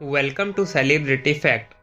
Welcome to celebrity fact.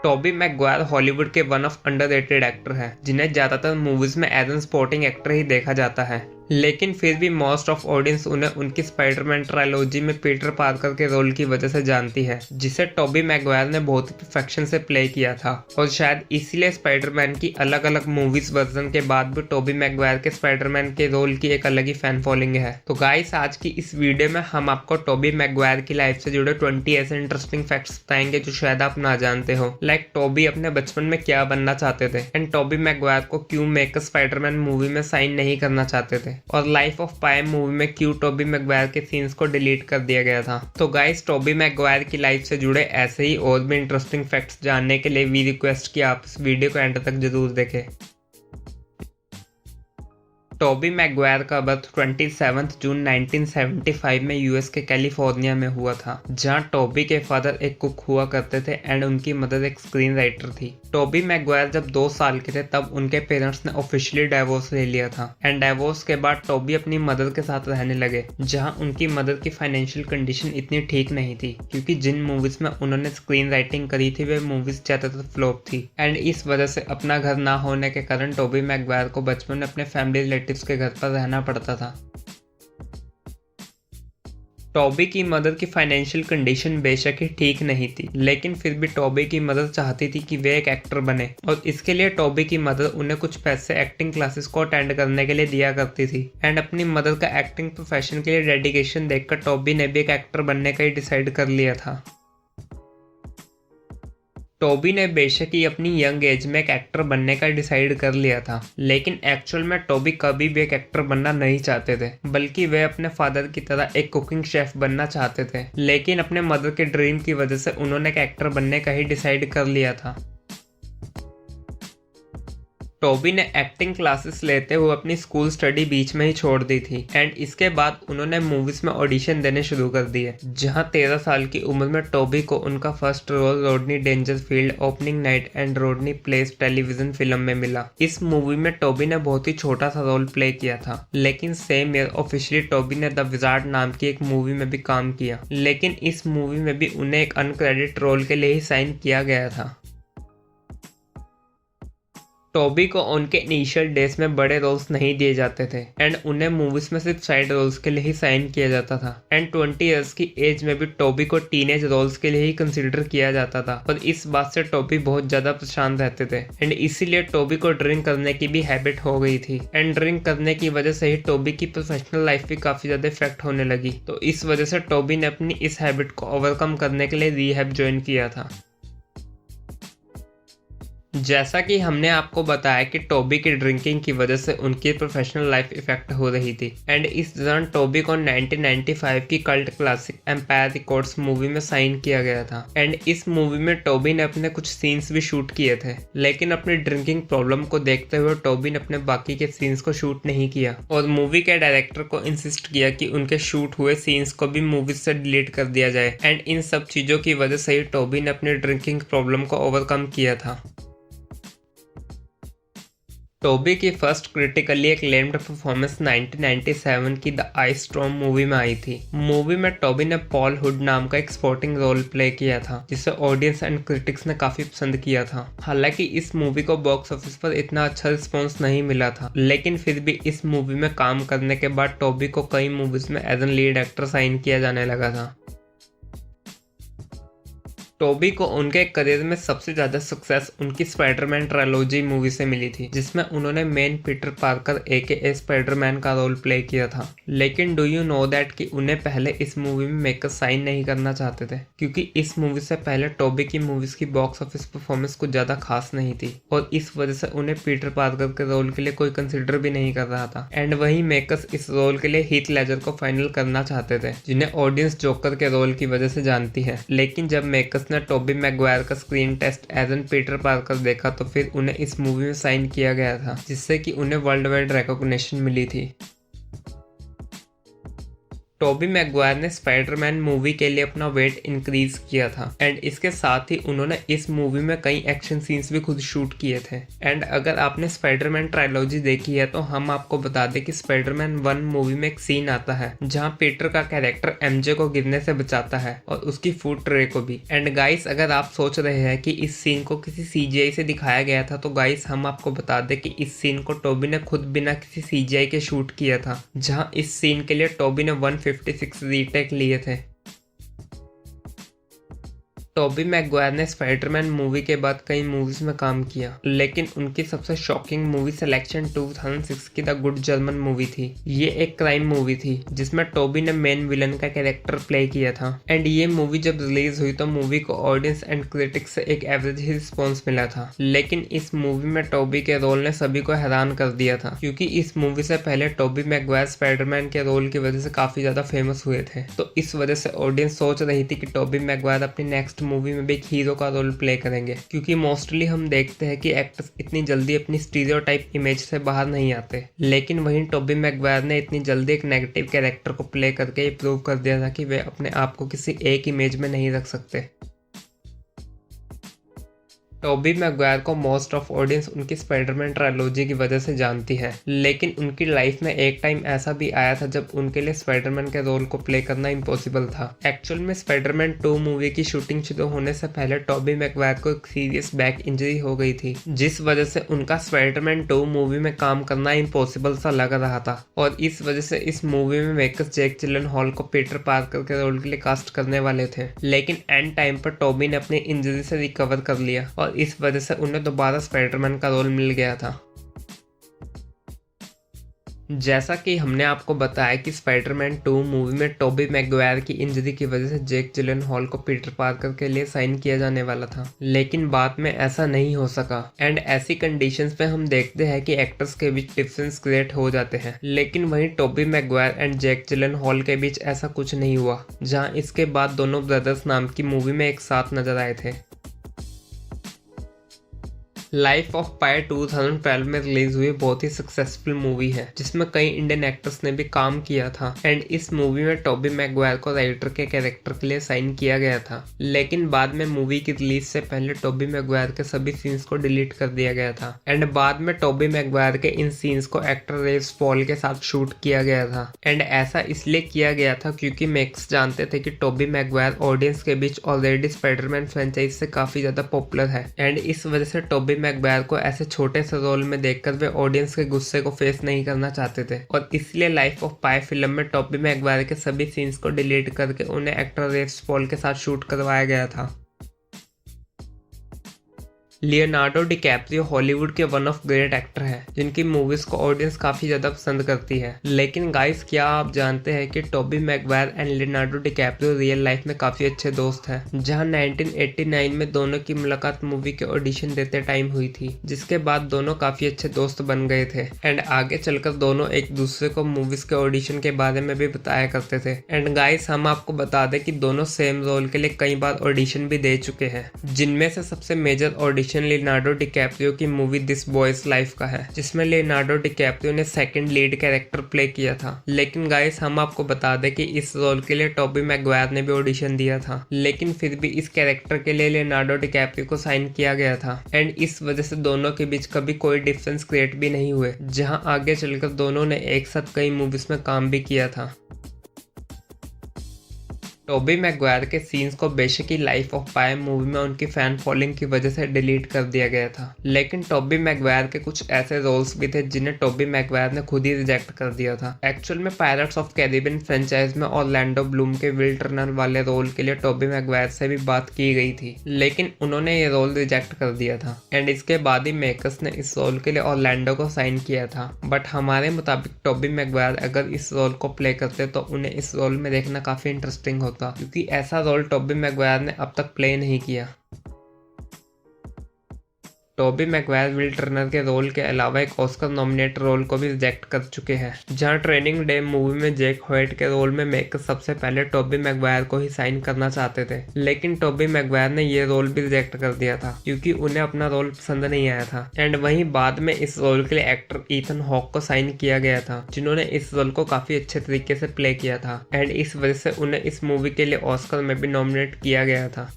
Tobey Maguire Hollywood के one of underrated actor हैं जिन्हें ज्यादातर मूवीज में एज एन सपोर्टिंग एक्टर ही देखा जाता है, लेकिन फिर भी मोस्ट ऑफ ऑडियंस उन्हें उनकी स्पाइडरमैन ट्रायलॉजी में पीटर पार्कर के रोल की वजह से जानती है, जिसे टोबी मैगवायर ने बहुत ही परफेक्शन से प्ले किया था। और शायद इसीलिए स्पाइडरमैन की अलग अलग मूवीज वर्जन के बाद भी टोबी मैगवायर के स्पाइडरमैन के रोल की एक अलग ही फैन फॉलोइंग है। तो गाइस, आज की इस वीडियो में हम आपको टोबी मैगवायर की लाइफ से जुड़े 20 ऐसे इंटरेस्टिंग फैक्ट्स बताएंगे जो शायद आप ना जानते हो। लाइक टोबी अपने बचपन में क्या बनना चाहते थे एंड टोबी मैगवायर को क्यों मेकर स्पाइडरमैन मूवी में साइन नहीं करना चाहते थे, और लाइफ ऑफ पाई मूवी में क्यों टोबी मैगवायर के सीन्स को डिलीट कर दिया गया था। तो गाइस, टोबी मैगवायर की लाइफ से जुड़े ऐसे ही और भी इंटरेस्टिंग फैक्ट्स जानने के लिए वी रिक्वेस्ट कि आप इस वीडियो को एंड तक जरूर देखें। टोबी मैगवायर का बर्थ 27 जून 1975 में यूएस के कैलिफोर्निया में हुआ था, जहां टोबी के फादर एक कुक हुआ करते थे एंड उनकी मदर एक स्क्रीन राइटर थी। टोबी मैगवायर जब 2 साल के थे तब उनके पेरेंट्स ने ऑफिशियली डाइवोर्स ले लिया था एंड डाइवोर्स के बाद टोबी अपनी मदर के साथ रहने लगे, जहां उनकी मदर की फाइनेंशियल कंडीशन इतनी ठीक नहीं थी क्योंकि जिन मूवीज में उन्होंने स्क्रीन राइटिंग करी थी वे मूवीज ज्यादातर फ्लॉप थी एंड इस वजह से अपना घर ना होने के कारण टोबी मैगवायर को बचपन में अपने फैमिली रिलेटिव्स के घर पर रहना पड़ता था। टोबी की मदर की फाइनेंशियल कंडीशन बेशक ही ठीक नहीं थी, लेकिन फिर भी टोबी की मदर चाहती थी कि वे एक एक्टर बने, और इसके लिए टोबी की मदर उन्हें कुछ पैसे एक्टिंग क्लासेस को अटेंड करने के लिए दिया करती थी एंड अपनी मदर का एक्टिंग प्रोफेशन के लिए डेडिकेशन देखकर टोबी ने भी एक एक्टर बनने का ही डिसाइड कर लिया था। टोबी ने बेशक ही अपनी यंग एज में एक एक्टर बनने का डिसाइड कर लिया था, लेकिन एक्चुअल में टोबी कभी भी एक एक्टर बनना नहीं चाहते थे, बल्कि वे अपने फादर की तरह एक कुकिंग शेफ बनना चाहते थे। लेकिन अपने मदर के ड्रीम की वजह से उन्होंने एक एक्टर बनने का ही डिसाइड कर लिया था। टोबी ने एक्टिंग क्लासेस लेते हुए अपनी स्कूल स्टडी बीच में ही छोड़ दी थी एंड इसके बाद उन्होंने मूवीज में ऑडिशन देने शुरू कर दिए, जहां 13 साल की उम्र में टोबी को उनका first role Rodney Dangerfield opening night and Rodney place television film में मिला। इस मूवी में टोबी ने बहुत ही छोटा सा रोल प्ले किया था, लेकिन सेम ईयर ऑफिशियली टोबी ने द विजार्ड नाम की एक मूवी में भी काम किया, लेकिन इस मूवी में भी उन्हें एक अनक्रेडिट रोल के लिए ही साइन किया गया था। टोबी को उनके इनिशियल डेज में बड़े रोल्स नहीं दिए जाते थे एंड उन्हें मूवीज में सिर्फ साइड रोल्स के लिए ही साइन किया जाता था एंड 20 इयर्स की एज में भी टोबी को टीनेज रोल्स के लिए ही कंसीडर किया जाता था, और इस बात से टोबी बहुत ज्यादा परेशान रहते थे एंड इसीलिए टोबी को ड्रिंक करने की भी हैबिट हो गई थी एंड ड्रिंक करने की वजह से ही टोबी की प्रोफेशनल लाइफ भी काफी ज्यादा इफेक्ट होने लगी। तो इस वजह से टोबी ने अपनी इस हैबिट को ओवरकम करने के लिए रिहैब ज्वाइन किया था। जैसा कि हमने आपको बताया कि टोबी की ड्रिंकिंग की वजह से उनकी प्रोफेशनल लाइफ इफेक्ट हो रही थी एंड इस दौरान टोबी को 1995 की cult classic Empire Records movie में साइन किया गया था एंड इस मूवी में टोबी ने अपने कुछ सीन्स भी शूट किए थे, लेकिन अपनी ड्रिंकिंग प्रॉब्लम को देखते हुए टोबी ने अपने बाकी के सीन्स को शूट नहीं किया और मूवी के डायरेक्टर को इंसिस्ट किया कि उनके शूट हुए सीन्स को भी मूवी से डिलीट कर दिया जाए एंड इन सब चीजों की वजह से ही टोबी ने अपनी ड्रिंकिंग प्रॉब्लम को ओवरकम किया था। टोबी की फर्स्ट क्रिटिकली एक्लेम्ड परफॉर्मेंस 1997 की द आइस स्टॉर्म मूवी में आई थी। मूवी में टोबी ने पॉल हुड नाम का एक स्पोर्टिंग रोल प्ले किया था, जिसे ऑडियंस एंड क्रिटिक्स ने काफी पसंद किया था। हालांकि इस मूवी को बॉक्स ऑफिस पर इतना अच्छा रिस्पॉन्स नहीं मिला था, लेकिन फिर भी इस मूवी में काम करने के बाद टोबी को कई मूवीज में as an lead actor sign किया जाने लगा था। टोबी को उनके करियर में सबसे ज्यादा सक्सेस उनकी स्पाइडरमैन ट्रायलॉजी मूवी से मिली थी, जिसमें उन्होंने मेन पीटर पार्कर एके स्पाइडरमैन का रोल प्ले किया था। लेकिन डू यू नो दैट कि उन्हें पहले इस मूवी में मेकर साइन नहीं करना चाहते थे, क्योंकि इस मूवी से पहले टोबी की मूवीज की बॉक्स ऑफिस परफॉर्मेंस कुछ ज्यादा खास नहीं थी और इस वजह से उन्हें पीटर पार्कर के रोल के लिए कोई कंसिडर भी नहीं कर रहा था एंड वही मेकर्स इस रोल के लिए हीथ लेजर को फाइनल करना चाहते थे, जिन्हें ऑडियंस जोकर के रोल की वजह से जानती है। लेकिन जब मेकर्स ने टोबी मैगवायर का screen test as an Peter Parker देखा तो फिर उन्हें इस मूवी में साइन किया गया था, जिससे कि उन्हें वर्ल्ड वाइड रिकॉग्निशन मिली थी। टोबी मैगवायर ने स्पाइडरमैन मूवी के लिए अपना वेट इंक्रीज किया था एंड इसके साथ ही उन्होंने इस मूवी में कई एक्शन सीन्स भी खुद शूट किए थे। एंड अगर आपने स्पाइडरमैन ट्रायलॉजी देखी है तो हम आपको बता दें कि स्पाइडरमैन 1 मूवी में एक सीन आता है जहां पीटर का कैरेक्टर एमजे को गिरने से बचाता है और उसकी फूड ट्रे को भी। एंड गाइस, अगर आप सोच रहे हैं कि इस सीन को किसी सीजीआई से दिखाया गया था तो गाइस हम आपको बता दें कि इस सीन को टोबी ने खुद बिना किसी सीजीआई के शूट किया था, जहां इस सीन के लिए टोबी ने 156 रीटेक लिए थे। टोबी मैगवायर ने स्पाइडरमैन मूवी के बाद कई मूवीज में काम किया, लेकिन उनकी सबसे शॉकिंग मूवी सिलेक्शन 2006 की द गुड जर्मन मूवी थी। ये एक क्राइम मूवी थी जिसमें टोबी ने मेन विलन का कैरेक्टर प्ले किया था। एंड ये मूवी जब रिलीज हुई तो मूवी को ऑडियंस एंड क्रिटिक्स से एक एवरेज ही रिस्पॉन्स मिला था, लेकिन इस मूवी में टोबी के रोल ने सभी को हैरान कर दिया था, क्योंकि इस मूवी से पहले टोबी मैगवायर स्पाइडरमैन के रोल की वजह से काफी ज्यादा फेमस हुए थे। तो इस वजह से ऑडियंस सोच रही थी कि टोबी मैगवायर अपनी नेक्स्ट मूवी में भी एक हीरो का रोल प्ले करेंगे, क्योंकि मोस्टली हम देखते हैं कि एक्टर्स इतनी जल्दी अपनी स्टीरियोटाइप इमेज से बाहर नहीं आते, लेकिन वहीं टोबी मैगवायर ने इतनी जल्दी एक नेगेटिव कैरेक्टर को प्ले करके ये प्रूव कर दिया था कि वे अपने आप को किसी एक इमेज में नहीं रख सकते। टोबी मैगवायर को मोस्ट ऑफ ऑडियंस उनकी स्पाइडरमैन ट्रायलॉजी की वजह से जानती है, लेकिन उनकी लाइफ में एक टाइम ऐसा भी आया था जब उनके लिए स्पाइडरमैन के रोल को प्ले करना इम्पॉसिबल था। एक्चुअल में स्पाइडरमैन 2 मूवी की शूटिंग शुरू होने से पहले टोबी मैगवायर को एक सीरियस बैक इंजरी हो गई थी, जिस वजह से उनका स्पाइडरमैन 2 मूवी में काम करना इम्पॉसिबल सा लग रहा था। और इस वजह से इस मूवी में मेकर्स जैक जिलेनहॉल को पीटर पार्कर के रोल के लिए कास्ट करने वाले थे, लेकिन एंड टाइम पर टोबी ने अपनी इंजरी से रिकवर कर लिया और इस वजह से उन्हें दोबारा स्पाइडरमैन का रोल मिल गया था। जैसा कि हमने आपको बताया कि स्पाइडरमैन 2 मूवी में टोबी मैगवायर की इंजरी की वजह से जैक जिलेनहॉल को पीटर पार्कर के लिए साइन किया जाने वाला था, लेकिन बाद में ऐसा नहीं हो सका। एंड ऐसी कंडीशंस में हम देखते हैं कि एक्टर्स के बीच डिफरेंस क्रिएट हो जाते हैं, लेकिन वहीं टोबी मैगवायर एंड जैक जिलेनहॉल के बीच ऐसा कुछ नहीं हुआ, जहां इसके बाद दोनों ब्रदर्स नाम की मूवी में एक साथ नजर आए थे। लाइफ ऑफ पाई 2012 में रिलीज हुई बहुत ही सक्सेसफुल मूवी है, जिसमें कई इंडियन एक्टर्स ने भी काम किया था। एंड इस मूवी में टोबी मैगवायर को राइटर के कैरेक्टर के लिए साइन किया गया था, लेकिन बाद में मूवी की रिलीज से पहले टोबी मैगवायर के सभी सीन्स को डिलीट कर दिया गया था। एंड बाद में टोबी मैगवायर के इन सीन्स को एक्टर रेस पॉल के साथ शूट किया गया था। एंड ऐसा इसलिए किया गया था क्योंकि मेकर्स जानते थे कि टोबी मैगवायर ऑडियंस के बीच ऑलरेडी स्पाइडरमैन फ्रेंचाइज से काफी ज्यादा पॉपुलर है, एंड इस वजह से टोबी मैगवायर को ऐसे छोटे से रोल में देखकर वे ऑडियंस के गुस्से को फेस नहीं करना चाहते थे, और इसलिए लाइफ ऑफ पाई फिल्म में टोबी मैगवायर के सभी सीन्स को डिलीट करके उन्हें एक्टर रेस पॉल के साथ शूट करवाया गया था। लियोनार्डो डिकैप्रियो हॉलीवुड के वन ऑफ ग्रेट एक्टर हैं, जिनकी मूवीज को ऑडियंस काफी ज्यादा पसंद करती है। लेकिन गाइस, क्या आप जानते हैं कि Tobey Maguire and Leonardo DiCaprio real life में काफी अच्छे दोस्त हैं, जहां 1989 में दोनों की मुलाकात मूवी के ऑडिशन देते टाइम हुई थी, जिसके बाद दोनों काफी अच्छे दोस्त बन गए थे। एंड आगे चलकर दोनों एक दूसरे को मूवीज के ऑडिशन के बारे में भी बताया करते थे। एंड गाइस, हम आपको बता दें कि दोनों सेम रोल के लिए कई बार ऑडिशन भी दे चुके हैं, जिनमें से सबसे मेजर ऑडिशन लियोनार्डो डिकैप्रियो की मूवी दिस बॉयज लाइफ का है, जिसमें लियोनार्डो डिकैप्रियो ने सेकंड लीड कैरेक्टर प्ले किया था। लेकिन गाइस, हम आपको बता दें कि इस रोल के लिए टोबी मैगवायर ने भी ऑडिशन दिया था, लेकिन फिर भी इस कैरेक्टर के लिए लियोनार्डो डिकैप्रियो को साइन किया गया था। एंड इस वजह से दोनों के बीच कभी कोई डिफरेंस क्रिएट भी नहीं हुए, जहां आगे चलकर दोनों ने एक साथ कई मूवीज में काम भी किया था। टोबी मैगवायर के सीन्स को बेशक ही लाइफ ऑफ पाई मूवी में उनकी फैन फॉलोइंग की वजह से डिलीट कर दिया गया था, लेकिन टोबी मैगवायर के कुछ ऐसे रोल्स भी थे जिन्हें टोबी मैगवायर ने खुद ही रिजेक्ट कर दिया था। एक्चुअल में पायरेट्स ऑफ कैरिबियन फ्रेंचाइज में ऑरलैंडो ब्लूम के विल टर्नर वाले रोल के लिए टोबी मैगवायर से भी बात की गई थी, लेकिन उन्होंने ये रोल रिजेक्ट कर दिया था। एंड इसके बाद ही मेकर्स ने इस रोल के लिए ऑरलैंडो को साइन किया था। बट हमारे मुताबिक टोबी मैगवायर अगर इस रोल को प्ले करते तो उन्हें इस रोल में देखना काफी इंटरेस्टिंग होता, क्योंकि ऐसा रोल टोबी मैगवायर ने अब तक प्ले नहीं किया। टोबी मैगवायर विल टर्नर के रोल के अलावा एक ऑस्कर नॉमिनेट रोल को भी रिजेक्ट कर चुके हैं। जहां ट्रेनिंग डे मूवी में जैक व्हाइट के रोल में मेकर्स सबसे पहले टोबी मैगवायर को ही साइन करना चाहते थे, लेकिन टोबी मैगवायर ने ये रोल भी रिजेक्ट कर दिया था क्योंकि उन्हें अपना रोल पसंद नहीं आया था। एंड वहीं बाद में इस रोल के लिए एक्टर ईथन हॉक को साइन किया गया था, जिन्होंने इस रोल को काफी अच्छे तरीके से प्ले किया था एंड इस वजह से उन्हें इस मूवी के लिए ऑस्कर में भी नॉमिनेट किया गया था।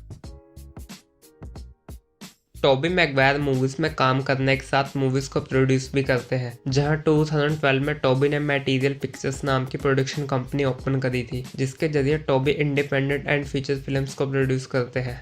टोबी मैगवायर मूवीज में काम करने के साथ मूवीज को प्रोड्यूस भी करते हैं, जहां 2012 में टोबी ने मटेरियल पिक्चर्स नाम की प्रोडक्शन कंपनी ओपन करी थी, जिसके जरिए Tobey independent and feature films को प्रोड्यूस करते हैं।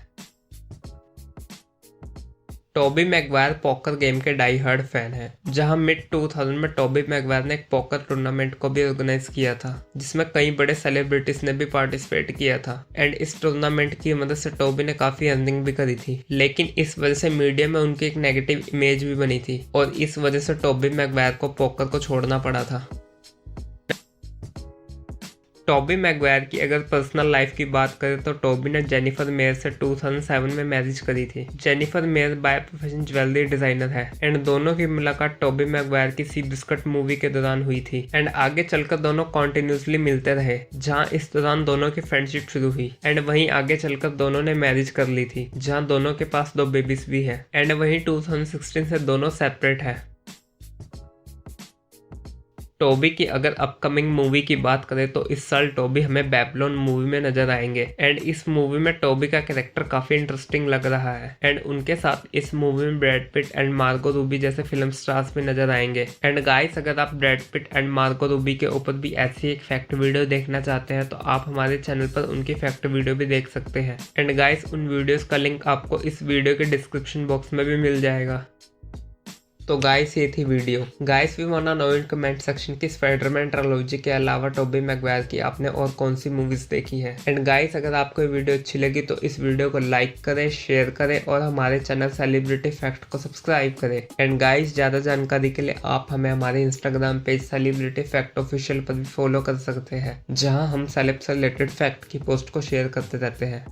टोबी मैगवायर पोकर गेम के डाई हार्ड फैन है, जहां मिड 2000 में टोबी मैगवायर ने एक पोकर टूर्नामेंट को भी ऑर्गेनाइज किया था, जिसमें कई बड़े सेलिब्रिटीज ने भी पार्टिसिपेट किया था एंड इस टूर्नामेंट की मदद से टोबी ने काफी अर्निंग भी करी थी। लेकिन इस वजह से मीडिया में उनकी एक नेगेटिव इमेज भी बनी थी और इस वजह से टोबी मैगवायर को पोकर को छोड़ना पड़ा था। टोबी मैगवायर की अगर पर्सनल लाइफ की बात करें तो टोबी ने जेनिफर मेयर से 2007 में मैरिज करी थी। Jennifer mayor by profession jewellery designer है एंड दोनों की मुलाकात टोबी मैगवायर की सी बिस्कुट मूवी के दौरान हुई थी एंड आगे चलकर दोनों कॉन्टिन्यूसली मिलते रहे, जहां इस दौरान दोनों की फ्रेंडशिप शुरू हुई एंड वहीं आगे चलकर दोनों ने मैरिज कर ली थी, जहां दोनों के पास 2 बेबीज भी है एंड वहीं 2016 से दोनों सेपरेट है। टोबी की अगर अपकमिंग मूवी की बात करें तो इस साल टोबी हमें बेबीलोन मूवी में नजर आएंगे एंड इस मूवी में टोबी का कैरेक्टर काफी इंटरेस्टिंग लग रहा है एंड उनके साथ इस मूवी में ब्रैड पिट एंड मार्गो रूबी जैसे फिल्म स्टार्स भी नजर आएंगे। एंड गाइस, अगर आप ब्रैड पिट एंड मार्गो रूबी के ऊपर भी ऐसी एक फैक्ट वीडियो देखना चाहते हैं तो आप हमारे चैनल पर उनकी फैक्ट वीडियो भी देख सकते हैं एंड गाइस, उन वीडियोस का लिंक आपको इस वीडियो के डिस्क्रिप्शन बॉक्स में भी मिल जाएगा। तो गाइस, ये थी video. Guys, we want to know in comment section की स्पाइडरमैन ट्रायलॉजी के अलावा टोबी मैगवायर की आपने और कौन सी मूवीज देखी है। एंड गाइस, अगर आपको ये वीडियो अच्छी लगी तो इस वीडियो को लाइक करें, शेयर करें और हमारे चैनल सेलिब्रिटी फैक्ट को सब्सक्राइब करें। एंड गाइस, ज्यादा जानकारी के लिए आप हमें हमारे Instagram page celebrity fact official पर भी फॉलो कर सकते हैं, जहाँ हम सेलेब से रिलेटेड फैक्ट की पोस्ट को शेयर करते रहते हैं।